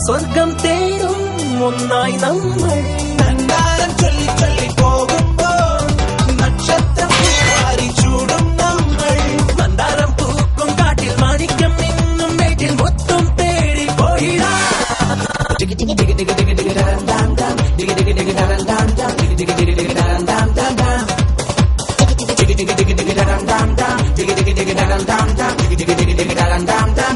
സ്വർഗം തേടും ഒന്നായി നമ്മൾ. നന്നാരം ചൊല്ലി ചൊല്ലി പോകുമ്പോൾ നക്ഷത്രം ചൂടും നമ്മൾ. മന്ദാരം പൂക്കും കാട്ടിൽ മാണിക്യം നിന്നും മേറ്റിൽ മുത്തും തേടി പോയിടാ. Dum dum dum